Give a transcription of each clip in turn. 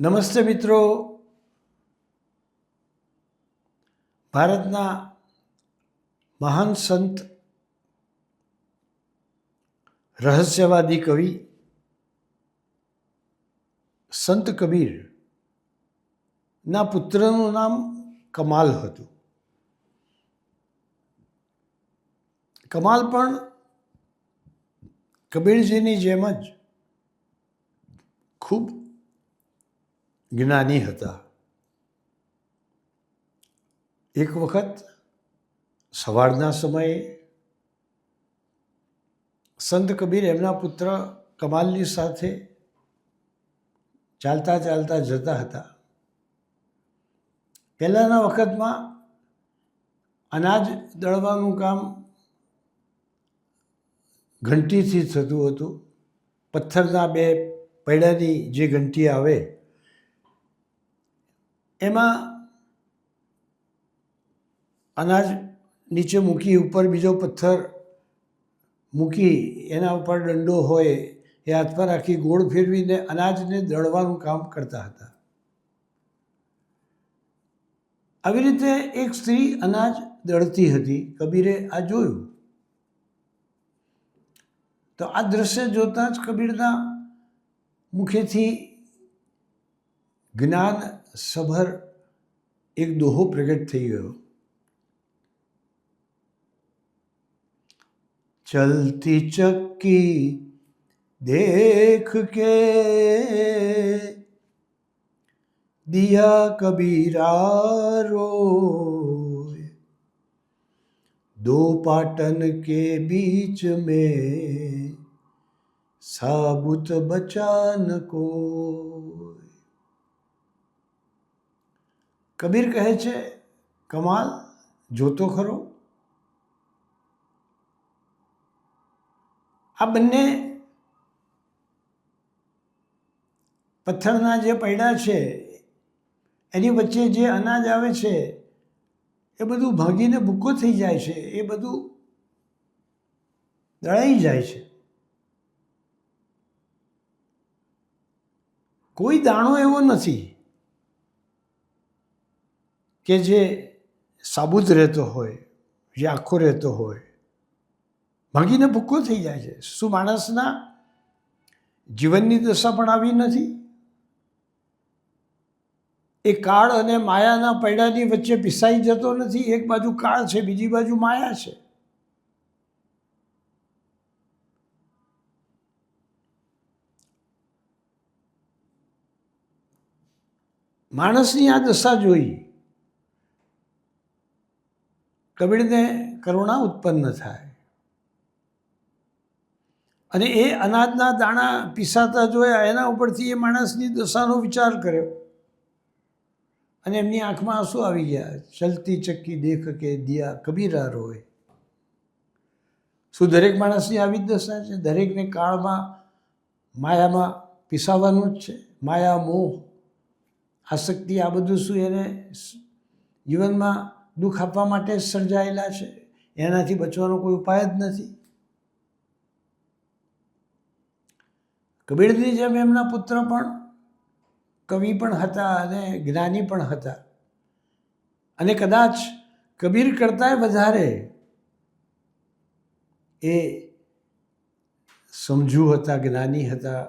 નમસ્તે મિત્રો. ભારતના મહાન સંત, રહસ્યવાદી કવિ સંત કબીરના પુત્રનું નામ કમાલ હતું. કમાલ પણ કબીરજીની જેમ જ ખૂબ જ્ઞાની હતા. એક વખત સવારના સમયે સંત કબીર એમના પુત્ર કમાલની સાથે ચાલતા ચાલતા જતા હતા. પહેલાંના વખતમાં અનાજ દળવાનું કામ ઘંટીથી થતું હતું. પથ્થરના બે પૈડાની જે ઘંટી આવે એમાં અનાજ નીચે મૂકી ઉપર બીજો પથ્થર મૂકી એના ઉપર દંડો હોય એ હાથમાં રાખી ગોળ ફેરવીને અનાજને દળવાનું કામ કરતા હતા. આવી રીતે એક સ્ત્રી અનાજ દળતી હતી. કબીરે આ જોયું તો આ દ્રશ્ય જોતાં જ કબીરના મુખેથી જ્ઞાન સભર એક દોહો પ્રગટ થઈ ગયો. ચલતી ચક્કી દેખ કે દિયા કબીરા રોય, दो पाटन के बीच में साबुत बचा न कोई. કબીર કહે છે, કમાલ જોતો ખરો, આ બંને પથ્થરના જે પૈડા છે એની વચ્ચે જે અનાજ આવે છે એ બધું ભાંગીને ભૂકો થઈ જાય છે, એ બધું દળાઈ જાય છે. કોઈ દાણો એવો નથી કે જે સાબુત રહેતો હોય, જે આખો રહેતો હોય. ભાંગીને ભૂકો થઈ જાય છે. શું માણસના જીવનની દશા પણ આવી નથી? એ કાળ અને માયાના પૈડાની વચ્ચે પીસાઈ જતો નથી. એક બાજુ કાળ છે, બીજી બાજુ માયા છે. માણસની આ દશા જોઈ કબીરને કરુણા ઉત્પન્ન થાય અને એ અનાજના દાણા પીસાતા જોયા એના ઉપરથી એ માણસની દશાનો વિચાર કર્યો અને એમની આંખમાં આંસુ આવી ગયા. ચલતી ચક્કી દેખ કે દિયા કબીરા રોય. શું દરેક માણસની આવી જ દશા છે? દરેકને કાળમાં માયામાં પીસાવાનું જ છે? માયા, મોહ, આસક્તિ, આ બધું શું એને જીવનમાં દુઃખ આપવા માટે જ સર્જાયેલા છે? એનાથી બચવાનો કોઈ ઉપાય જ નથી. કબીરની જેમ એમના પુત્ર પણ કવિ પણ હતા અને જ્ઞાની પણ હતા અને કદાચ કબીર કરતાંય વધારે એ સમજુ હતા, જ્ઞાની હતા.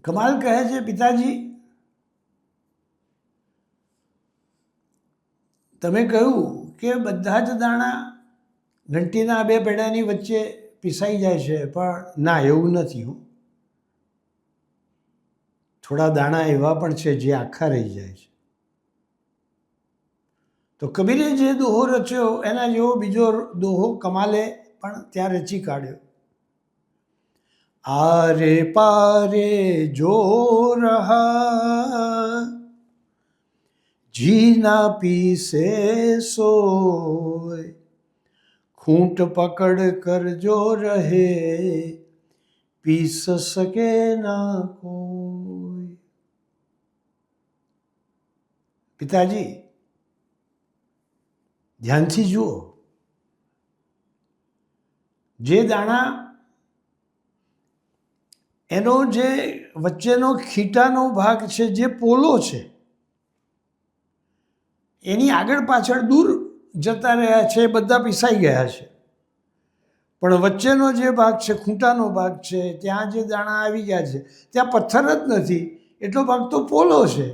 કમાલ કહે છે, પિતાજી તમે કહ્યું કે બધા જ દાણા ઘંટીના બે પૈડાની વચ્ચે પીસાઈ જાય છે, પણ ના, એવું નથી. થોડા દાણા એવા પણ છે જે આખા રહી જાય છે. તો કબીરે જે દોહો રચ્યો એના જેવો બીજો દોહો કમાલે પણ ત્યાં રચી કાઢ્યો. આરે પારે જો રહા જીના પીસે સોય, खूंट पकड़ कर जो रहे पीस सके ना कोई. પિતાજી ધ્યાનથી જુઓ, જે દાણા એનો જે વચ્ચેનો ખીટાનો ભાગ છે, જે પોલો છે, એની આગળ પાછળ દૂર જતા રહ્યા છે, એ બધા પીસાઈ ગયા છે. પણ વચ્ચેનો જે ભાગ છે, ખૂંટાનો ભાગ છે, ત્યાં જે દાણા આવી ગયા છે, ત્યાં પથ્થર જ નથી, એટલો ભાગ તો પોલો છે.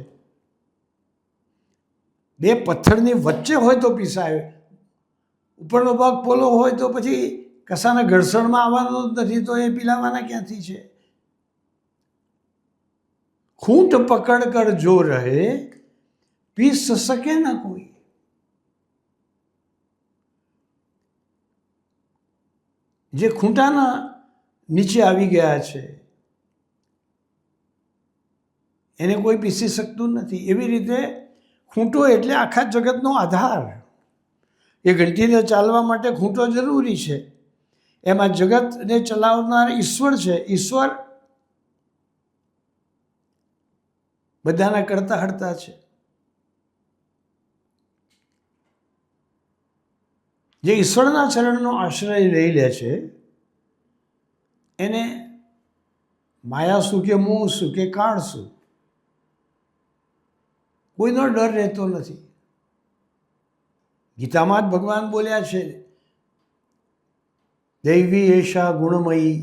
બે પથ્થરની વચ્ચે હોય તો પીસાય, ઉપરનો ભાગ પોલો હોય તો પછી કશાના ઘર્ષણમાં આવવાનો જ નથી, તો એ પીલાવાના ક્યાંથી છે? ખૂંટ પકડ કર જો રહે, પીસ શકે ના કોઈ. જે ખૂંટાના નીચે આવી ગયા છે એને કોઈ પીસી શકતું નથી. એવી રીતે ખૂંટો એટલે આખા જગતનો આધાર. એ ઘંટીને ચાલવા માટે ખૂંટો જરૂરી છે. એમાં જગતને ચલાવનાર ઈશ્વર છે. ઈશ્વર બધાના કરતા હરતા છે. જે ઈશ્વરના ચરણનો આશ્રય લઈ લે છે એને માયા શું કે મોહ શું કે કાળ શું, કોઈનો ડર રહેતો નથી. ગીતામાં જ ભગવાન બોલ્યા છે, દૈવી એશા ગુણમયી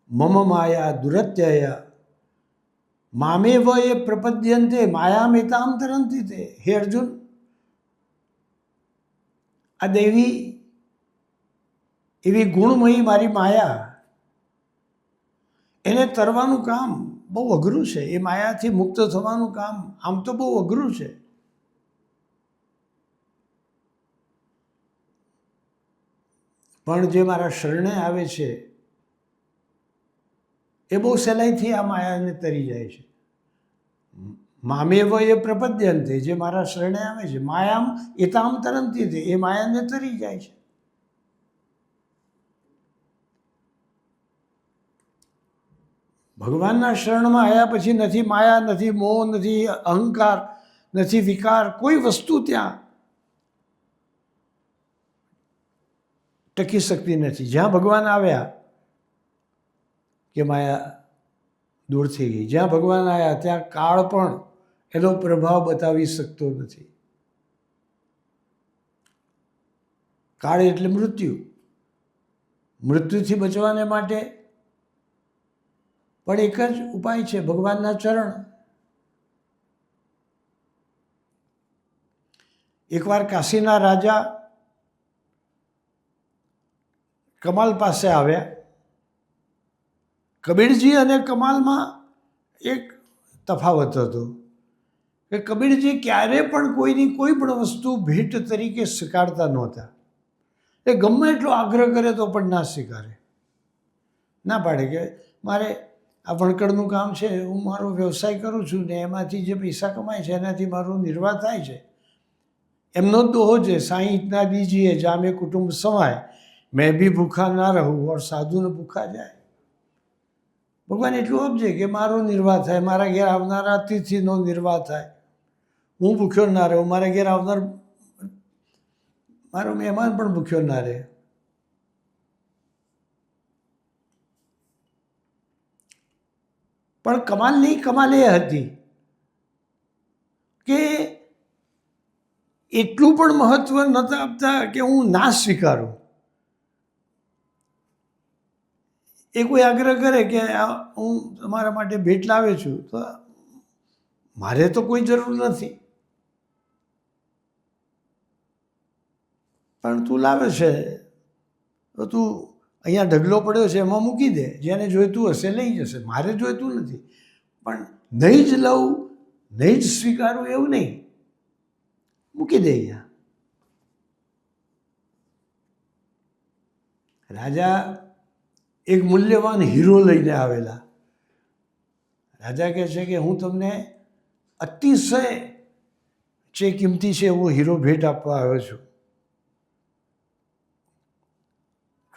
મમ માયા દુરત્યયા મામેવ એ પ્રપદ્યંતે માયામેતામ તરંતિ તે. હે અર્જુન, આ દેવી એવી ગુણમયી મારી માયા, એને તરવાનું કામ બહુ અઘરું છે. એ માયાથી મુક્ત થવાનું કામ આમ તો બહુ અઘરું છે. પણ જે મારા શરણે આવે છે એ બહુ સહેલાઈથી આ માયાને તરી જાય છે. મામેવ એ પ્રપદ્યંતે, જે મારા શરણે આવે છે, માયામ એતામ તરંતિ તે, એ માયાને તરી જાય છે. ભગવાનના શરણમાં આવ્યા પછી નથી માયા, નથી મોહ, નથી અહંકાર, નથી વિકાર, કોઈ વસ્તુ ત્યાં ટકી શકતી નથી. જ્યાં ભગવાન આવ્યા કે માયા દૂર થઈ ગઈ. જ્યાં ભગવાન આવ્યા ત્યાં કાળ પણ એનો પ્રભાવ બતાવી શકતો નથી. કાળ એટલે મૃત્યુ. મૃત્યુથી બચવાને માટે પણ એક જ ઉપાય છે, ભગવાનના ચરણ. એકવાર કાશીના રાજા કમાલ પાસે આવ્યા. કબીરજી અને કમાલમાં એક તફાવત હતો કે કબીરજી ક્યારે પણ કોઈની કોઈ પણ વસ્તુ ભેટ તરીકે સ્વીકારતા નહોતા. એ ગમે એટલો આગ્રહ કરે તો પણ ના સ્વીકારે, ના પાડે કે મારે આ વણકરનું કામ છે, હું મારો વ્યવસાય કરું છું ને એમાંથી જે પૈસા કમાય છે એનાથી મારો નિર્વાહ થાય છે. એમનો જ દોહો છે, સાईं इतना दीजिए जामे कुटुंब समाए, मैं भी भूखा ना रहूं और साधु ने भूखा જાય. ભગવાન એટલું આપજે કે મારો નિર્વાહ થાય, મારા ઘેર આવનારા અતિથિનો નિર્વાહ થાય, હું ભૂખ્યો ના રહું, મારા ઘેર આવનાર મારો મહેમાન પણ ભૂખ્યો ના રહે. પણ કમાલની કમાલ એ હતી કે એટલું પણ મહત્વ નહોતા આપતા કે હું ના સ્વીકારું. એ કોઈ આગ્રહ કરે કે હું તમારા માટે ભેટ લાવે છું, તો મારે તો કોઈ જરૂર નથી, પણ તું લાવે છે તો તું અહીંયા ઢગલો પડ્યો છે એમાં મૂકી દે, જેને જોઈતું હશે લઈ જશે, મારે જોઈતું નથી. પણ નહીં જ લઉં, નહીં જ સ્વીકારું એવું નહીં, મૂકી દે અહીંયા. રાજા એક મૂલ્યવાન હીરો લઈને આવેલા. રાજા કહે છે કે હું તમને અતિશય જે કિંમતી છે એવો હીરો ભેટ આપવા આવ્યો છું.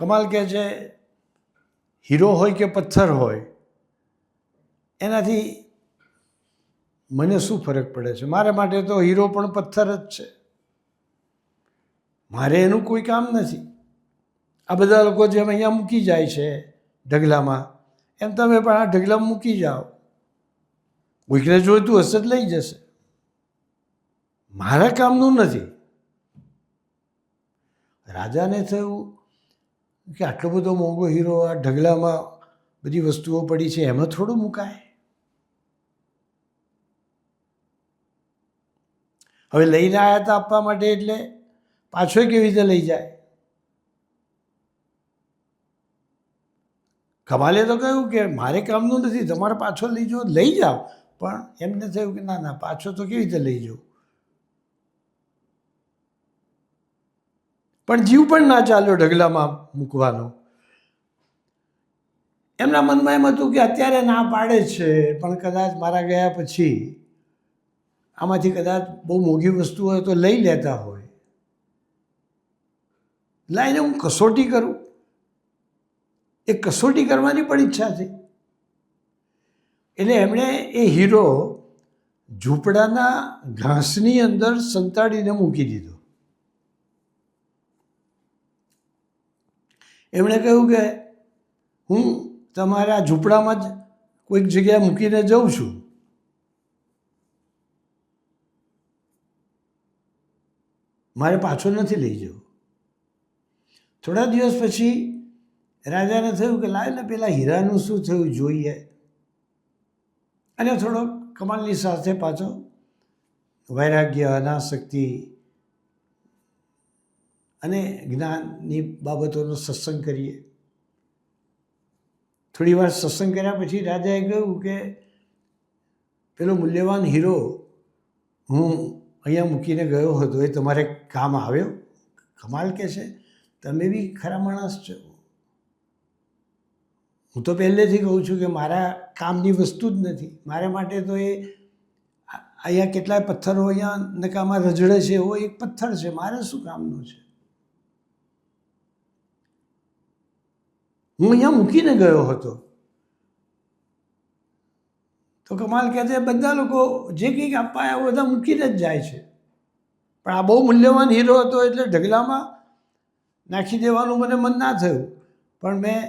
કમાલ કહે છે હીરો હોય કે પથ્થર હોય એનાથી મને શું ફરક પડે છે, મારા માટે તો હીરો પણ પથ્થર જ છે, મારે એનું કોઈ કામ નથી. આ બધા લોકો જેમ અહીંયા મૂકી જાય છે ઢગલામાં, એમ તમે પણ આ ઢગલામાં મૂકી જાઓ. કોઈકને જોઈતું હશે જ લઈ જશે. મારા કામનું નથી. રાજાને થયું કે આટલો બધો મોંઘો હીરો આ ઢગલામાં બધી વસ્તુઓ પડી છે, એમાં થોડું મુકાય. હવે લઈને આવ્યા હતા આપવા માટે, એટલે પાછો કેવી રીતે લઈ જાય? કમાલે તો કહ્યું કે મારે કામનું નથી, તમારે પાછો લઈ જાઓ, લઈ જાઓ. પણ એમને થયું કે ના ના, પાછો તો કેવી રીતે લઈ જાઉં? પણ જીવ પણ ના ચાલ્યો ઢગલામાં મૂકવાનો. એમના મનમાં એમ હતું કે અત્યારે ના પાડે છે, પણ કદાચ મારા ગયા પછી આમાંથી કદાચ બહુ મોંઘી વસ્તુ હોય તો લઈ લેતા હોય. લાઈને હું કસોટી કરું. એ કસોટી કરવાની પણ ઈચ્છા થઈ. એટલે એમણે એ હીરો ઝૂંપડાના ઘાસની અંદર સંતાડીને મૂકી દીધો. એમણે કહ્યું કે હું તમારા ઝૂંપડામાં જ કોઈક જગ્યાએ મૂકીને જઉં છું. મારે પાછો નથી લઈ જવો. થોડા દિવસ પછી રાજાને થયું કે લાવ ને પેલા હીરાનું શું થયું જોઈએ. અને થોડો કમાલની સાથે પાછો વૈરાગ્ય, અનાસક્તિ અને જ્ઞાનની બાબતોનો સત્સંગ કરીએ. થોડી વાર સત્સંગ કર્યા પછી રાજાએ કહ્યું કે પેલો મૂલ્યવાન હીરો હું અહીંયા મૂકીને ગયો હતો, એ તમારે કામ આવ્યો? કમાલ કે છે, તમે બી ખરા માણસ છો. હું તો પહેલેથી કહું છું કે મારા કામની વસ્તુ જ નથી. મારા માટે તો એ અહીંયા કેટલાય પથ્થરો અહીંયા નકામાં રજડે છે, એવો એક પથ્થર છે, મારે શું કામનો છે? હું અહીંયા મૂકીને ગયો હતો. તો કમાલ કહે છે, બધા લોકો જે કંઈક આપવા આવ્યા બધા મૂકીને જ જાય છે, પણ આ બહુ મૂલ્યવાન હીરો હતો એટલે ઢગલામાં નાખી દેવાનું મને મન ના થયું. પણ મેં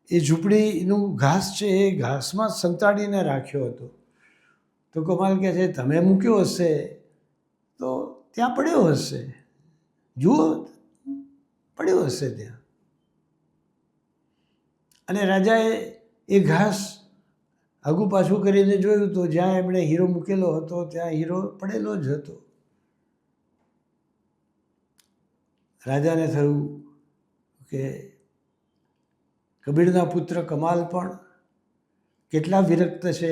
એ ઝૂંપડીનું ઘાસ છે એ ઘાસમાં સંતાડીને રાખ્યો હતો. તો કમાલ કહે છે, તમે મૂક્યો હશે તો ત્યાં પડ્યો હશે, જુઓ પડ્યો હશે ત્યાં. અને રાજાએ એ ઘાસ આગું પાછું કરીને જોયું તો જ્યાં એમણે હીરો મૂકેલો હતો ત્યાં હીરો પડેલો જ હતો. રાજાને થયું કે કબીરના પુત્ર કમાલ પણ કેટલા વિરક્ત છે,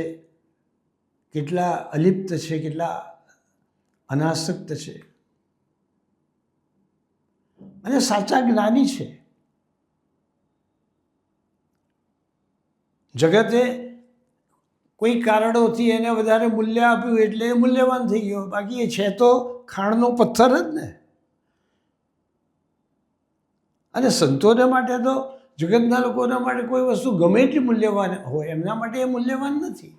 કેટલા અલિપ્ત છે, કેટલા અનાસક્ત છે અને સાચા જ્ઞાની છે. જગતે કોઈ કારણોથી એને વધારે મૂલ્ય આપ્યું એટલે એ મૂલ્યવાન થઈ ગયો. બાકી એ છે તો ખાણનો પથ્થર જ ને. અને સંતોને માટે તો, જગતના લોકોના માટે કોઈ વસ્તુ ગમે એટલી મૂલ્યવાન હોય, એમના માટે એ મૂલ્યવાન નથી.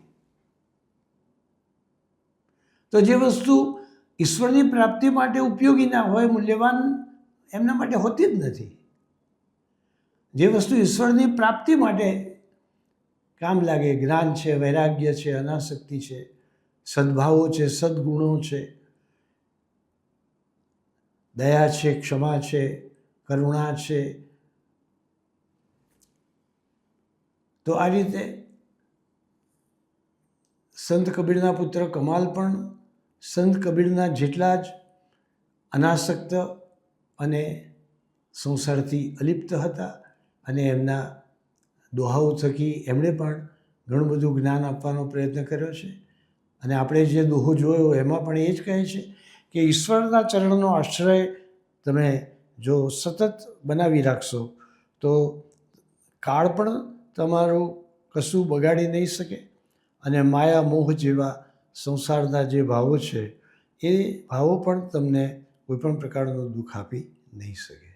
તો જે વસ્તુ ઈશ્વરની પ્રાપ્તિ માટે ઉપયોગી ના હોય, મૂલ્યવાન એમના માટે હોતી જ નથી. જે વસ્તુ ઈશ્વરની પ્રાપ્તિ માટે કામ લાગે, જ્ઞાન છે, વૈરાગ્ય છે, અનાસક્તિ છે, સદ્ભાવો છે, સદ્ગુણો છે, દયા છે, ક્ષમા છે, કરુણા છે, તો આ રીતે સંત કબીરના પુત્ર કમાલ પણ સંત કબીરના જેટલા જ અનાસક્ત અને સંસારથી અલિપ્ત હતા. અને એમના દોહાઓ થકી એમણે પણ ઘણું બધું જ્ઞાન આપવાનો પ્રયત્ન કર્યો છે. અને આપણે જે દોહો જોયો એમાં પણ એ જ કહે છે કે ઈશ્વરના ચરણનો આશ્રય તમે જો સતત બનાવી રાખશો તો કાળ પણ તમારું કશું બગાડી નહીં શકે. અને માયા મોહ જેવા સંસારના જે ભાવો છે એ ભાવો પણ તમને કોઈપણ પ્રકારનું દુઃખ આપી નહીં શકે.